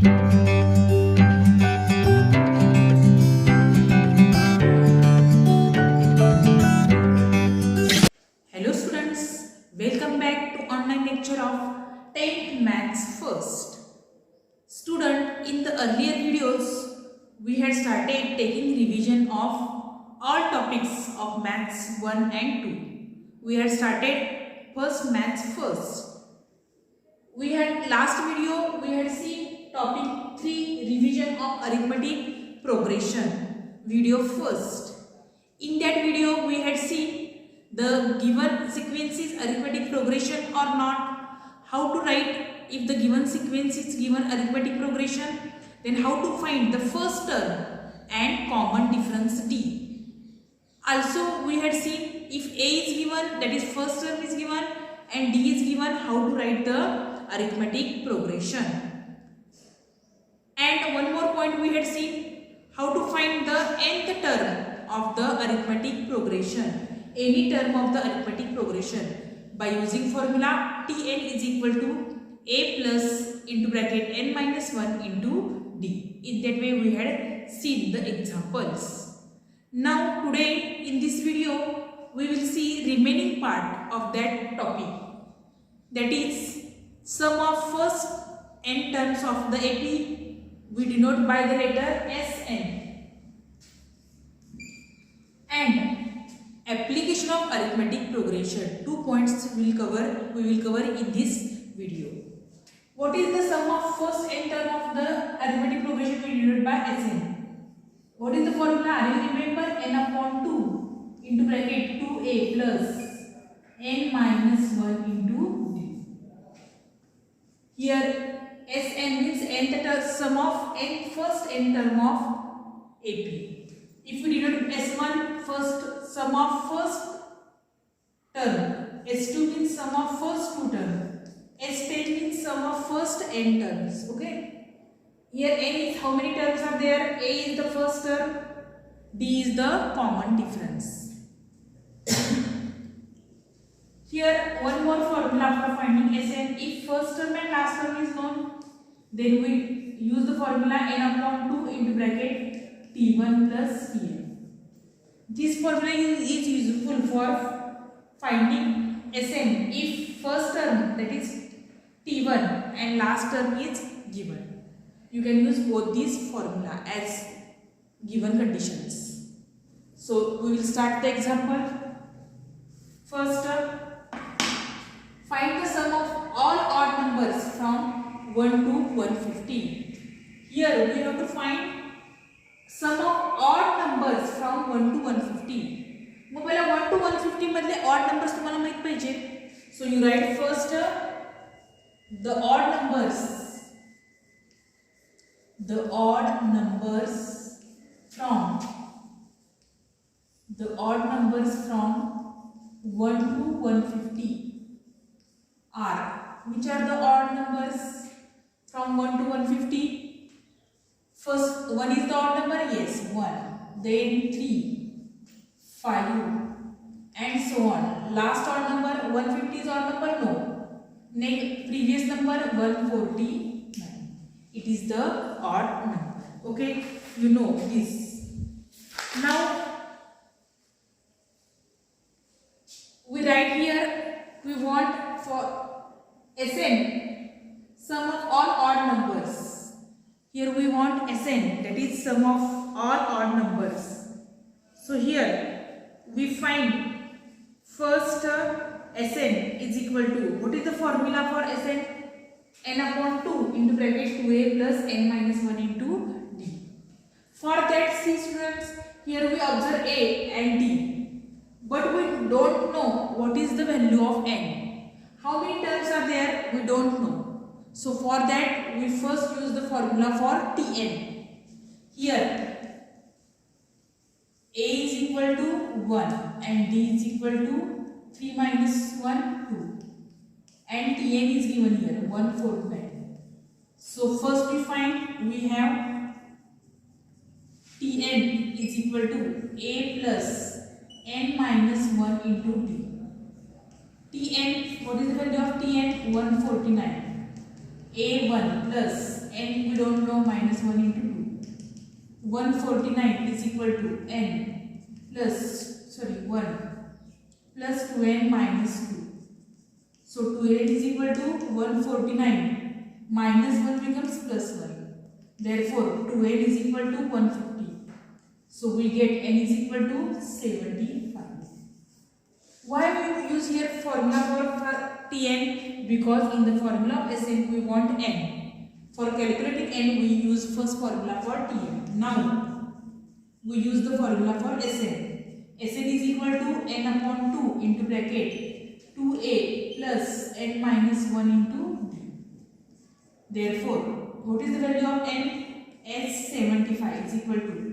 Hello students, welcome back to online lecture of 10th Maths First. Student, in the earlier videos, we had started taking revision of all topics of Maths 1 and 2. We had started first Maths First. We had last video, we had seen topic 3 revision of arithmetic progression, video first. In that video, we had seen the given sequence is arithmetic progression or not, how to write if the given sequence is given arithmetic progression, then how to find the first term and common difference D. Also we had seen if A is given, that is first term is given, and D is given, how to write the arithmetic progression. And one more point we had seen, how to find the nth term of the arithmetic progression, any term of the arithmetic progression, by using formula Tn is equal to a plus into bracket n minus 1 into d. In that way we had seen the examples. Now today in this video we will see remaining part of that topic, that is sum of first n terms of the AP. We denote by the letter Sn, and application of arithmetic progression. 2 points we will cover in this video. What is the sum of first n term of the arithmetic progression? We denote by Sn. What is the formula? Are you remember? N upon 2 into bracket 2a plus n minus 1 into d. Here Sn means nth sum of n first n term of AP. If we denote S1 first sum of first term, S2 means sum of first two term, S10 means sum of first n terms. Okay. Here n is how many terms are there? A is the first term, D is the common difference. Here one more formula for finding Sn. If first term and last term is known, then we use the formula n upon 2 into bracket T1 plus Tn. This formula is useful for finding Sn if first term, that is T1, and last term is given. You can use both these formula as given conditions. So we will start the example. First, find the sum of all odd numbers from 1 to 150. Here we have to find sum of odd numbers from 1 to 150. मग पहिला 1 to 150 मधले odd numbers तुम्हाला माहित पाहिजे. So you write first the odd numbers from 1 to 150 are, which are the odd numbers from 1 to 150? First, 1 is the odd number, yes, 1, then 3, 5, and so on. Last odd number, 150 is odd number, no. Next, previous number, 149. It is the odd number. Okay, you know this. Now, we write here, we want for Sn, sum of all odd numbers. Here we want Sn, that is sum of all odd numbers. So here we find first Sn is equal to, what is the formula for Sn? N upon 2 into bracket 2a plus n minus 1 into d. For that, see students, here we observe a and d, but we don't know what is the value of n. How many terms are there? We don't know. So for that, we first use the formula for Tn. Here a is equal to 1 and d is equal to 3 minus 1, 2. And Tn is given here 149. So first we find, we have Tn is equal to a plus n minus 1 into d. Tn, what is the value of Tn? 149. A1 plus n we don't know, minus 1 into 2. 149 is equal to n plus, 1 plus 2n minus 2. So 2n is equal to 149 minus 1 becomes plus 1. Therefore 2n is equal to 150. So we get n is equal to 75. Why we use here formula for Tn? Because in the formula of Sn we want n. For calculating n we use first formula for Tn. Now we use the formula for Sn. Sn is equal to n upon 2 into bracket 2a plus n minus 1 into d. Therefore, what is the value of n? As 75 is equal to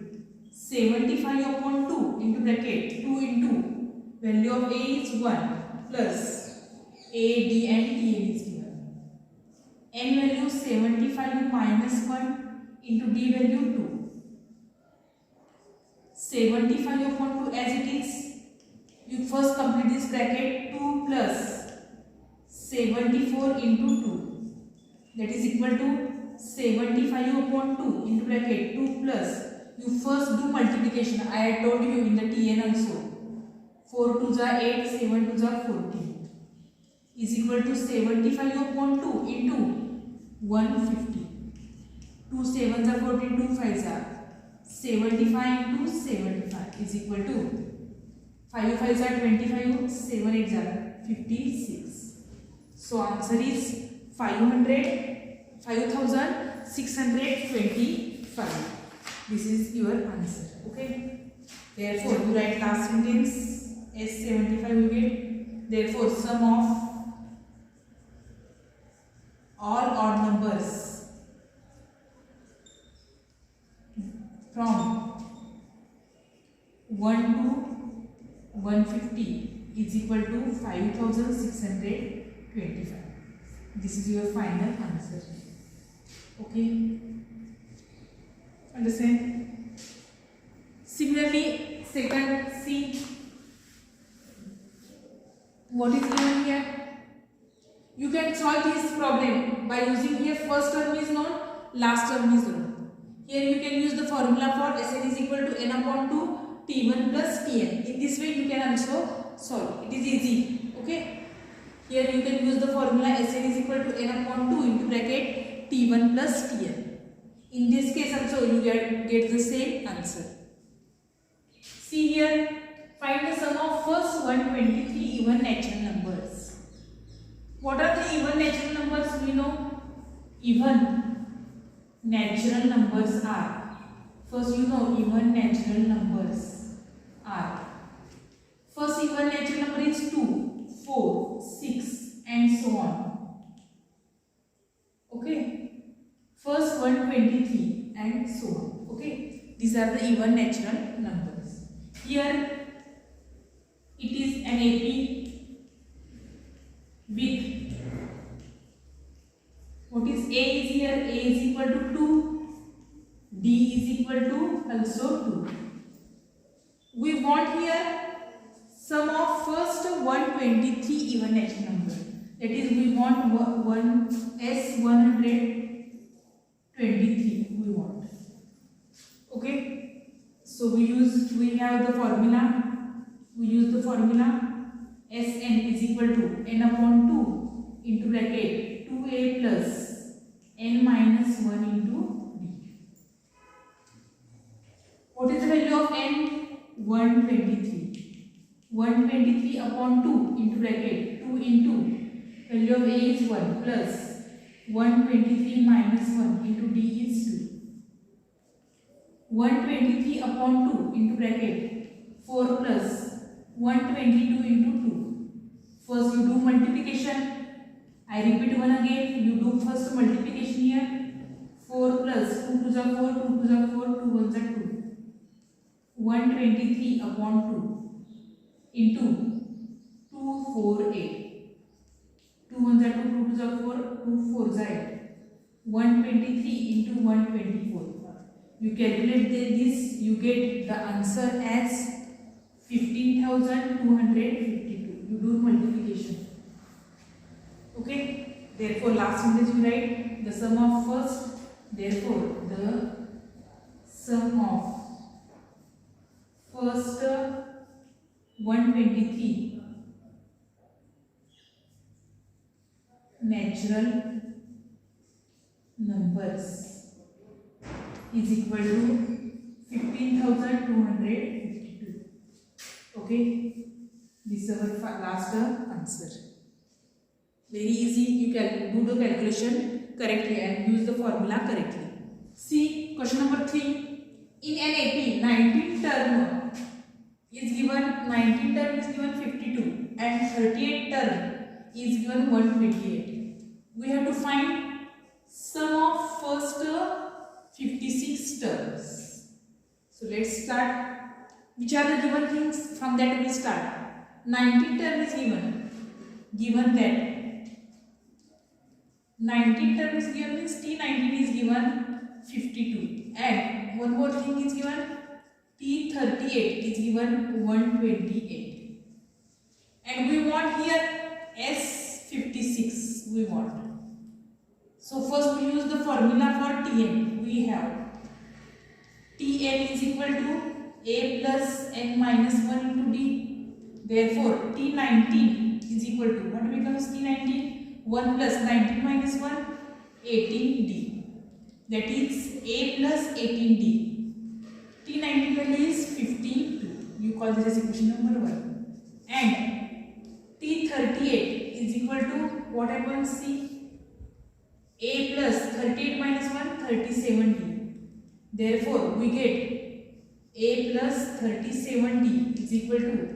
75 upon 2 into bracket 2 into value of a is 1 plus a, d and tn is given. N value 75 minus 1 into d value 2. 75 upon 2 as it is. You first complete this bracket. 2 plus 74 into 2. That is equal to 75 upon 2 into bracket 2 plus. You first do multiplication. I had told you in the Tn also. 4 2s are 8, 7 2s are 14. Is equal to 75 upon 2 into 150. 2 7s are 14, 2 5s are 75 into 75 is equal to 5 5s are 25, 7 8s are 56. So answer is 5625. This is your answer. Okay. Therefore, you write last sentence. S75 we get. Therefore, sum of all odd numbers from 1 to 150 is equal to 5625. This is your final answer. Okay. Understand? Similarly, second, see what is given here. You can solve this problem by using here first term is known, last term is known. Here you can use the formula for Sn is equal to n upon 2 T1 plus Tn. In this way you can also solve. It is easy. Okay. Here you can use the formula Sn is equal to n upon 2 into bracket T1 plus Tn. In this case also you get the same answer. See here, find the sum of first 123 even natural numbers. What are the even natural numbers? We know even natural numbers are. First you know even natural numbers are. First even natural number is 2, 4, 6 and so on. Okay. First 123 and so on. Okay. These are the even natural numbers. Here it is an AP with what is A is here? A is equal to 2. D is equal to also 2. We want here sum of first 123 even natural number. That is we want S123 we want. Okay. So we have the formula. We use the formula Sn is equal to n upon 2 into bracket 2a plus n minus 1 into d. What is the value of n? 123. 123 upon 2 into bracket 2 into value of a is 1 plus 123 minus 1 into d is 2. 123 upon 2 into bracket 4 plus 122 into 2. First you do multiplication. I repeat one again. You do first multiplication here. 4 plus 2 to the 4, 2 to the 4, 2 1 the 2. 123 upon 2 into 248. 2 1 the 2, 2 to the 4, 2 4 the 8. 123 into 124. You calculate this, you get the answer as 15,252. You do multiplication. Okay. Therefore, last sentence you write the sum of first Therefore, the sum of first 123 natural numbers is equal to 15,252. Okay, this is our last answer. Very easy, you can do the calculation correctly and use the formula correctly. See question number 3. In an AP, 19 term is given 52 and 38 term is given 128. We have to find sum of first 56 terms. So let's start. Which are the given things? From that we start. 19 term is given that 19 term is given means T19 is given 52 and one more thing is given T38 is given 128 and we want here S56 we want. So first we use the formula for Tn. We have Tn is equal to a plus n minus 1 into d. Therefore T19 is equal to what becomes T19? 1 plus 19 minus 1 18d. That is a plus 18d. T19 value is 52. You call this as equation number 1. And T38 is equal to what happens? See, a plus 38 minus 1 37d. Therefore we get a plus 37d is equal to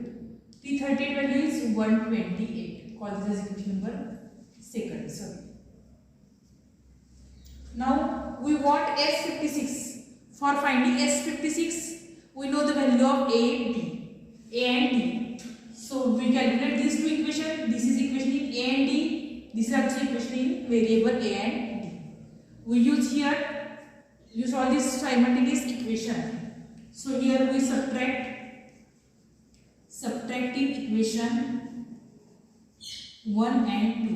T38 value is 128. Call this as equation number 2. Sorry. Now we want S56. For finding S56, we know the value of A and D. So we calculate these two equations. This is equation in A and D. This is also equation in variable A and D. We use all this simultaneous equation. So here we subtracting equation 1 and 2.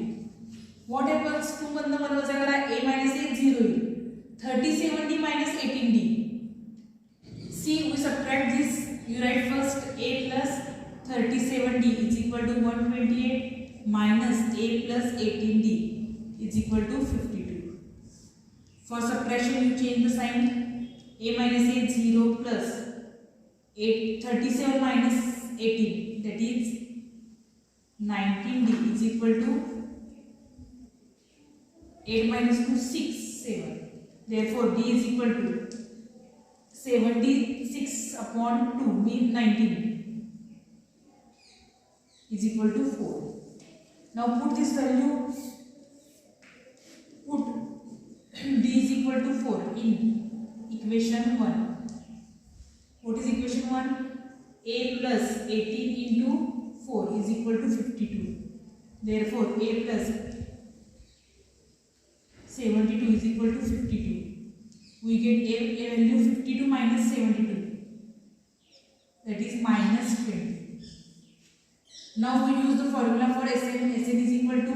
What happens? 2 1 1 हो जाएगा, a minus a 0 37d minus 18d. See, we subtract this. You write first a plus 37d is equal to 128 minus a plus 18d is equal to 52. For subtraction, you change the sign. A minus a 0 plus 37 minus 18, that is 19d is equal to 8 minus 2 6 7. Therefore d is equal to 76 upon 2 means 19 is equal to 4. Now put this value, put d is equal to 4 in equation 1. What is equation 1? A plus 18 into 4 is equal to 52. Therefore a plus 72 is equal to 52. We get a value 52 minus 72. That is minus 20. Now we use the formula for Sn. Sn is equal to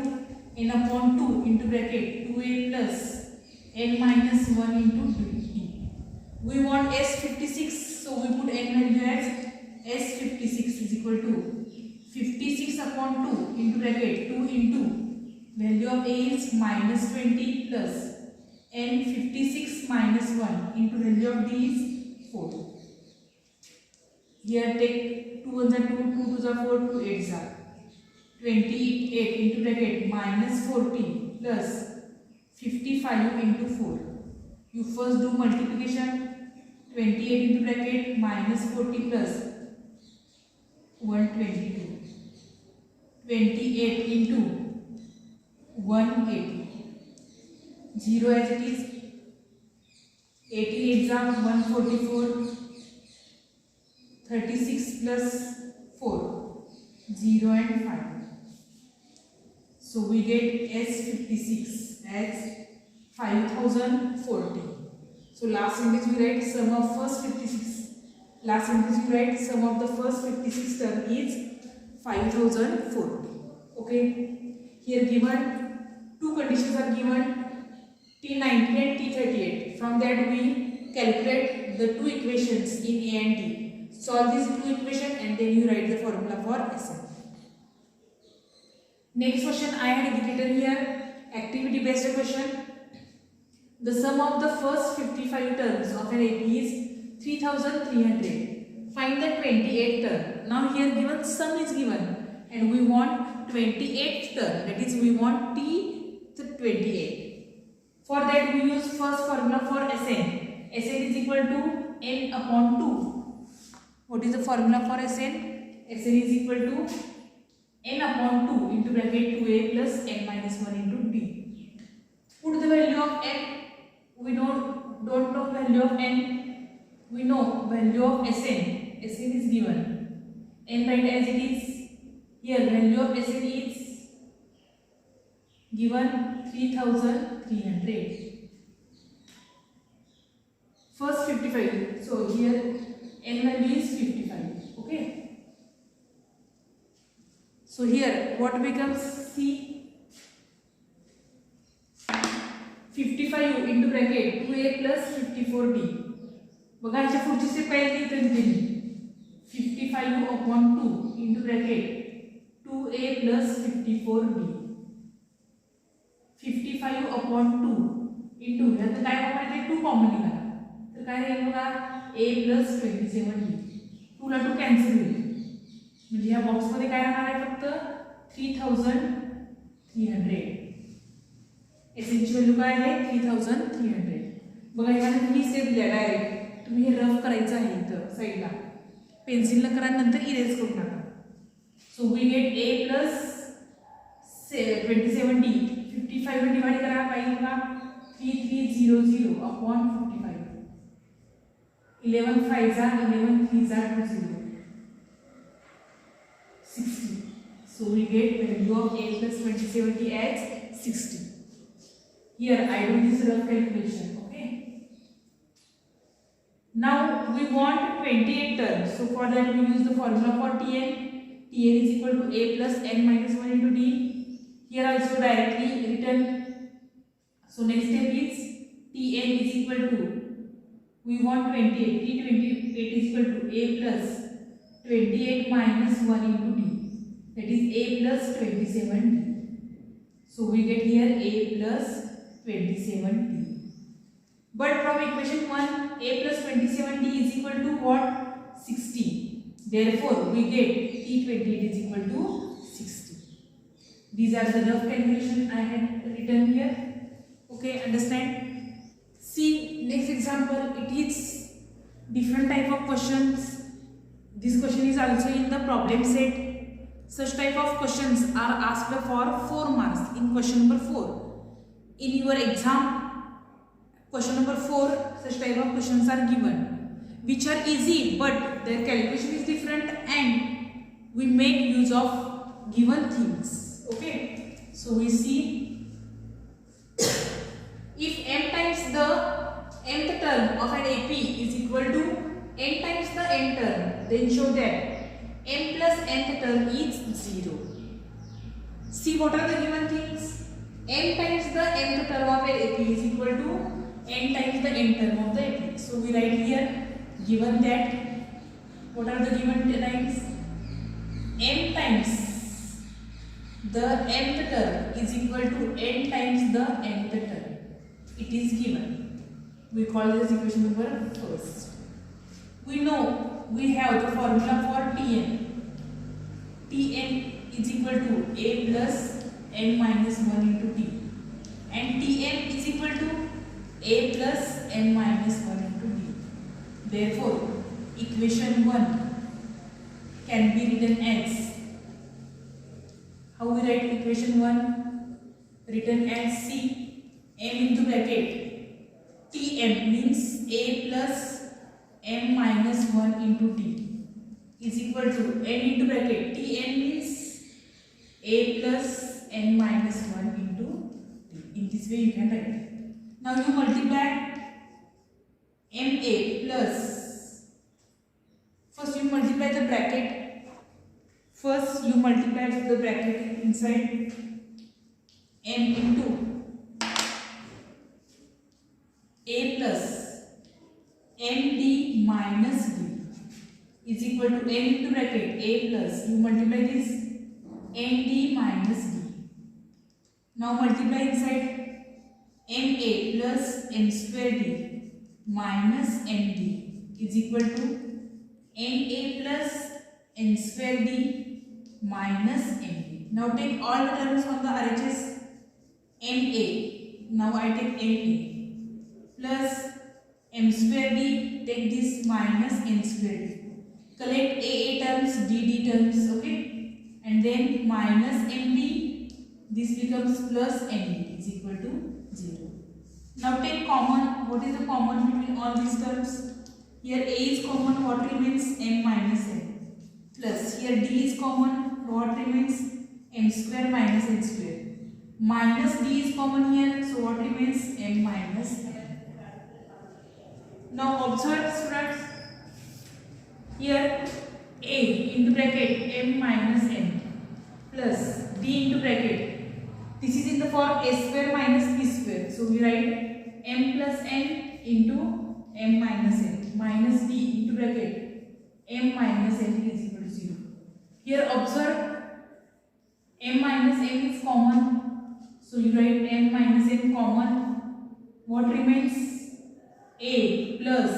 n upon 2 into bracket 2a plus n minus 1 into 2d. We want S56, so we put n value as S56 is equal to 56 upon 2 into bracket 2 into value of a is minus 20 plus n 56 minus 1 into value of d is 4. Here take 2 1s are 2, 2 2s are 4, 2 8s are 28 into bracket minus 40 plus 55 into 4. You first do multiplication. 28 into bracket minus 40 plus 122. 28 into 180. 0 as it is. 18 are 144. 36 plus 4. 0 and 5. So we get S56 as 5040. So last sentence we write sum of first 56. Last sentence we write sum of the first 56 term is 5040. Okay. Here given two conditions are given. T90 and T38. From that we calculate the two equations in A and T. Solve these two equations and then you write the formula for Sn. Next question I had indicated here, activity based question. The sum of the first 55 terms of an AP is 3300. Find the 28th term. Now here given sum is given and we want 28th term, that is we want T28. For that we use first formula for Sn. Sn is equal to n upon 2. What is the formula for Sn? Sn is equal to n upon 2 into bracket 2a plus n minus 1 into d. Put the value of n. We don't know value of n. We know value of Sn. Sn is given. N write as it is. Here value of Sn is given 3300. First 55. So here n value is 55. Okay. So here what becomes C? 55 into bracket 2a plus 54d. बघा ह्याच्या पुढची step काय आहे इथे दिली 55 upon 2 into bracket 2a plus 54d. 55 upon 2 into ह्यात काय common येते 2 कॉमन निघाला तर काय राहील बघा a plus 27d. 2 La 2 cancel होईल म्हणजे या बॉक्स मध्ये काय राहणार आहे फक्त 3300. एसची व्हॅल्यू काय आहे 3300. बघा यानंतर ही स्टेप दिली डायरेक्ट तुम्ही हे रफ करायचं आहे इथं साइडला पेन्सिलला करा नंतर इरेज करू नका. So we get a plus 27d. 55 ने डिवाइड करा पाहिजे बघा 3300 upon 55. 11 5 जा 11 3 जा 20 60. So we get value of a plus 27d as 60. Here I do this rough calculation. Okay. Now we want 28 terms. So for that we use the formula for Tn. Tn is equal to a plus n minus 1 into d. Here also directly written. So next step is Tn is equal to, we want 28. T28 is equal to a plus 28 minus 1 into d. That is a plus 27d. So we get here a plus 27d. But from equation 1, a plus 27d is equal to what? 60. Therefore, we get T28 is equal to 60. These are the rough calculation I had written here. Okay, understand? See next example. It is different type of questions. This question is also in the problem set. Such type of questions are asked for 4 marks in question number 4. In your exam, question number 4, such type of questions are given, which are easy but their calculation is different and we make use of given things. Okay, so we see if m times the nth term of an AP is equal to n times the n term, then show that m plus nth term is 0. See what are the given things? M times the nth term of an AP is equal to n times the n term of the AP. So we write here given that what are the given times? M times the nth term is equal to n times the nth term. It is given. We call this equation number first. We know we have the formula for Tn. Tn is equal to a plus n minus 1 into d. And Tn is equal to a plus n minus 1 into d. Therefore, equation 1 can be written as, how we write equation 1? Written as C, m into bracket. Tm means a plus m minus 1 into d is equal to n into bracket. Tn means a plus n minus 1 into d. In this way you can write it. Now you multiply ma plus, first you multiply the bracket. First you multiply the bracket inside m into plus md minus d is equal to m into bracket a plus, you multiply this md minus d. Now multiply inside ma plus m square d minus md is equal to ma plus n square d minus md. Now take all the terms from the RHS. ma, now I take ma plus m square d, take this minus n square d. Collect a terms, dd terms, okay, and then minus md, this becomes plus md is equal to 0. Now take common. What is the common between all these terms? Here a is common, what remains? M minus n. Plus here d is common, what remains? M square minus n square. Minus d is common here, so what remains? M minus n. Now observe students, here a into bracket m minus n plus d into bracket, this is in the form a square minus b square, so we write m plus n into m minus n minus d into bracket m minus n is equal to 0. Here observe, m minus n is common, so you write m minus n common. What remains? A plus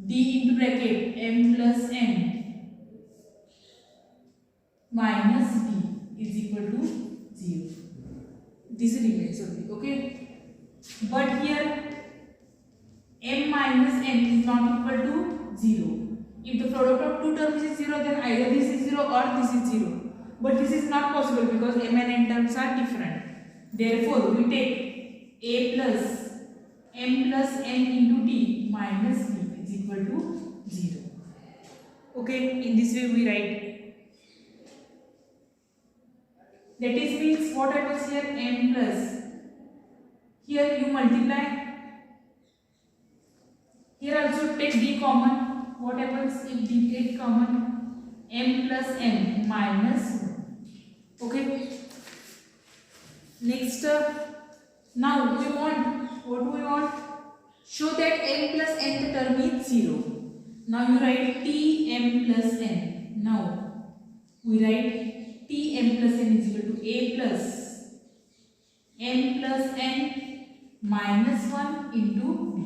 d into bracket m plus n minus d is equal to 0. This remains only, okay. But here m minus n is not equal to 0. If the product of two terms is 0, then either this is 0 or this is 0. But this is not possible because m and n terms are different. Therefore, we take a plus m plus n into t minus d is equal to 0. Okay, in this way we write. That is means what happens here? M plus. Here you multiply. Here also take d common. What happens if d take common? M plus n minus 1. Okay. Next, now we want, what do we want? Show that m plus n the term is 0. Now you write t m plus n. Now we write t m plus n is equal to a plus m plus n minus 1 into b.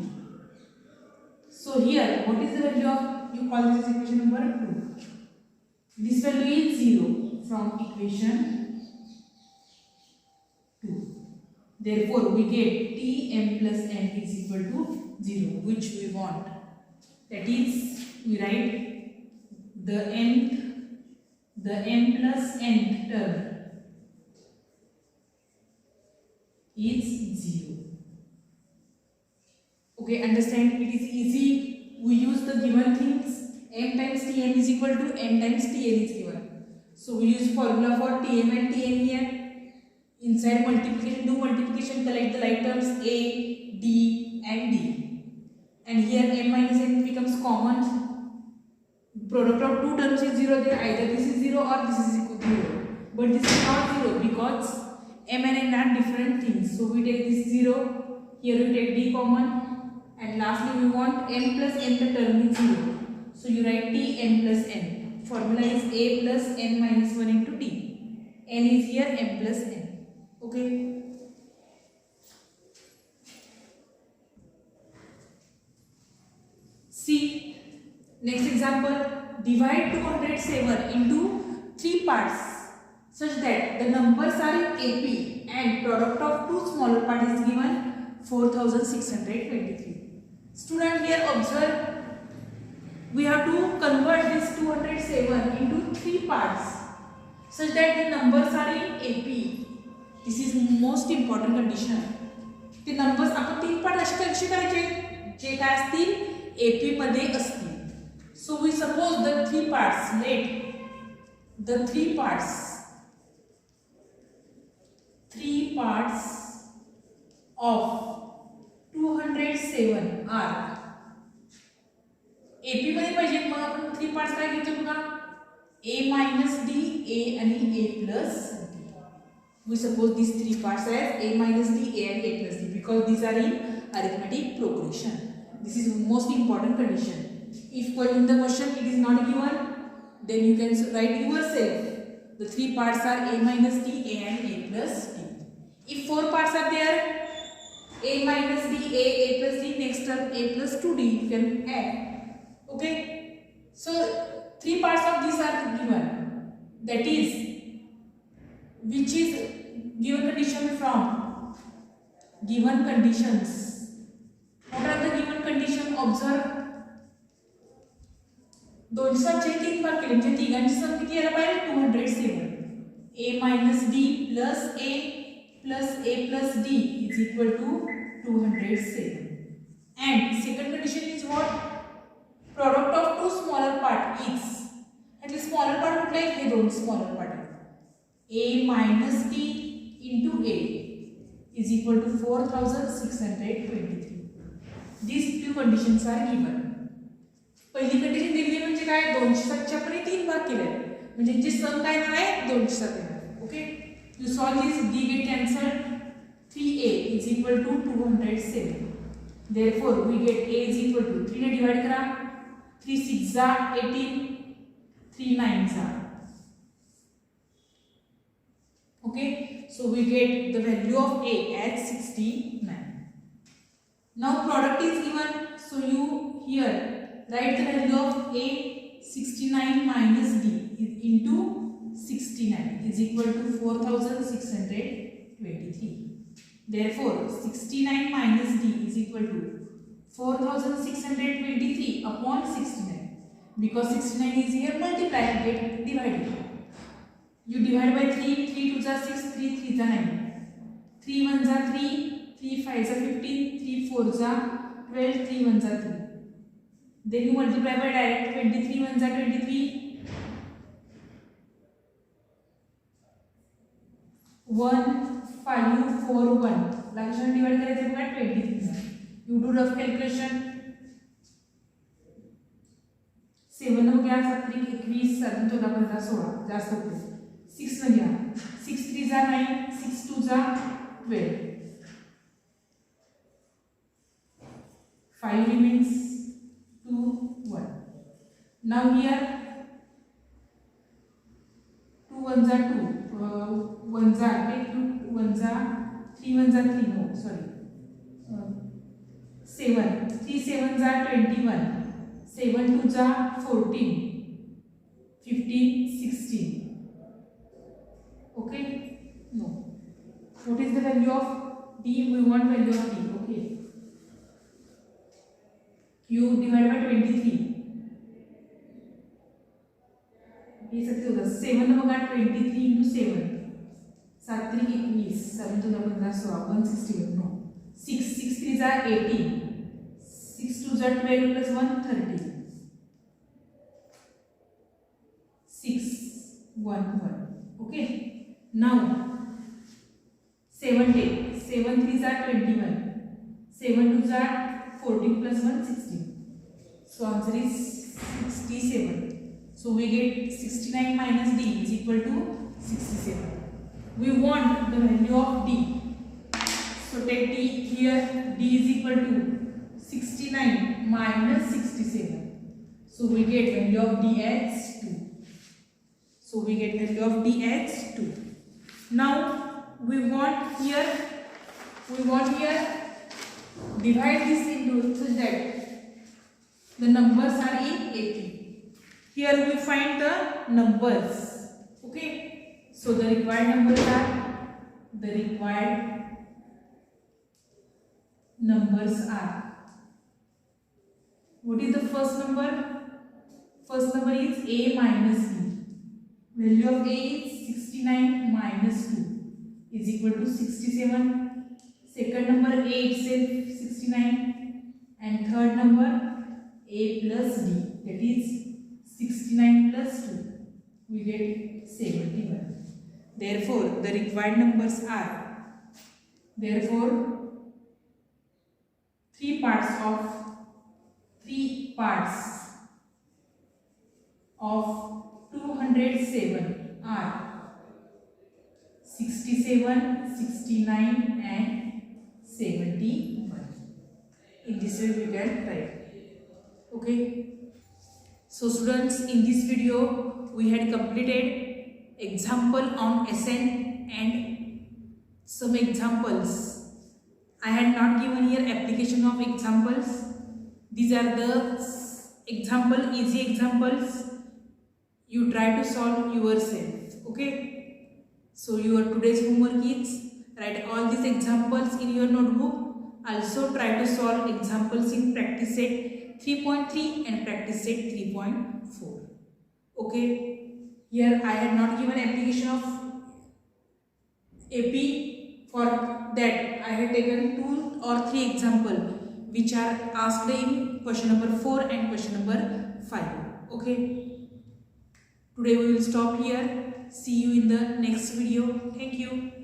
So here, what is the value of, you call this equation number 2. This value is 0 from equation 2. Therefore, we get t m plus n is equal to 0, which we want. That is, we write the m plus n term is 0. Okay, understand? It is easy. We use the given things. M times Tm is equal to n times Tn is given. So we use formula for Tm and Tn here. Inside multiplication, do multiplication, collect the like terms a, d and d. And here m minus n becomes common. Product of two terms is 0, then either this is 0 or this is equal to 0. But this is not 0 because m and n are different things. So we take this 0, here we take d common, and lastly we want m plus n the term is 0. So you write t m plus n. Formula is a plus n minus 1 into t. N is here m plus n. Okay. See, next example. Divide 207 into 3 parts such that the numbers are in AP and product of two smaller parts is given 4623. Student, here observe, we have to convert this 207 into 3 parts such that the numbers are in AP. This is most important condition. The numbers आपण 3 part कसे करायचे जे काय असतील AP मध्ये असतील. So we suppose the 3 parts, let the 3 parts of 207 are AP मध्ये पाहिजे. मग आपण 3 पार्ट्स काय घेतो बघा, a minus d, a आणि a plus d. We suppose these 3 parts as a minus d, a and a plus d because these are in arithmetic progression. This is most important condition. If in the question it is not given, then you can write yourself. The three parts are a minus d, a and a plus d. If four parts are there, a minus d, a plus d, next term a plus 2d, you can add. Okay. So three parts of these are given. That is, which is given condition from given conditions. What are the given condition? Observe. दोनशे 3 बार केले म्हणजे तिघांची सम किती यायला पाहिजे 207. a minus d plus a plus d is equal to 207. And second condition is what? Product of two smaller part is. At least smaller part कुठले आहेत? हे दोन smaller part आहेत. a minus d into a is equal to 4623. These two conditions are given. पहिली condition दिली म्हणजे काय 207 च्या परी 3 भाग केले म्हणजे जे सम काय येणार आहे 207 येणार. Okay, you solve this, d get cancelled. 3a is equal to 207. therefore we get a is equal to 3 ने डिवाइड करा. 3 6 जा 18, 3 9 जा. Okay, so we get the value of a as 69. Now product is given, so you here write the value of a 69 minus d into 69 is equal to 4623. Therefore 69 minus d is equal to 4623 upon 69. Because 69 is here multiplied, get divided. You divide by 3, 3 2 are 6, 3 3 are 9, 3 1 are 3, 3 5 are 15, 3 4 are 12, 3 1 are 3. Then you multiply by direct. 23 1 are 23, 1 5 4 1. लक्षण divide करायचे बघा 23. You do rough calculation. 7 न घ्या 7 21 7 14 15 16 जास्त होते. 6 न घ्या 6 3 are 9, 6 2 are 12. 5 remains. 2 1. Now here 2 1s are 2, 1s are 2 1s are 3 1s are 3, no sorry, 7, 3 7s are 21, 7 2s are 14, 15 16. Okay, no, what is the value of d? We want value of d. Okay, you divide by 23. ये सकते होगा 7 न बघा 23 into 7, 7 3 21, 7 2 15 16, 161. No, 6 6 3 are 18, 6 2 are 12 plus 1 30, 6 1 1. Okay, now 7 take, 7 3 are 21, 7 2 are 14 plus 1 16. So answer is 67. So we get 69 minus d is equal to 67. We want the value of d. So take d here, d is equal to 69 minus 67. So we get value of d as 2. So we get value of d as 2. Now we want here divide this into such that the numbers are in AP. Here we find the numbers. Okay, so the required numbers are what is the first number? First number is a minus b. Value of a is 69 minus 2 is equal to 67. Second number a itself 69, and third number a plus d, that is 69 plus 2, we get 71. Therefore the required numbers are, therefore three parts of 207 are 67, 69 and 71. In this way we can write. Okay. So students, in this video we had completed example on SN and some examples. I had not given here application of examples. These are the easy examples. You try to solve yourself. Okay. So your today's homework is write all these examples in your notebook. Also try to solve examples in practice set 3.3 and practice set 3.4. Okay. Here I had not given application of AP. For that I had taken 2 or 3 examples which are asked in question number 4 and question number 5. Okay. Today we will stop here. See you in the next video. Thank you.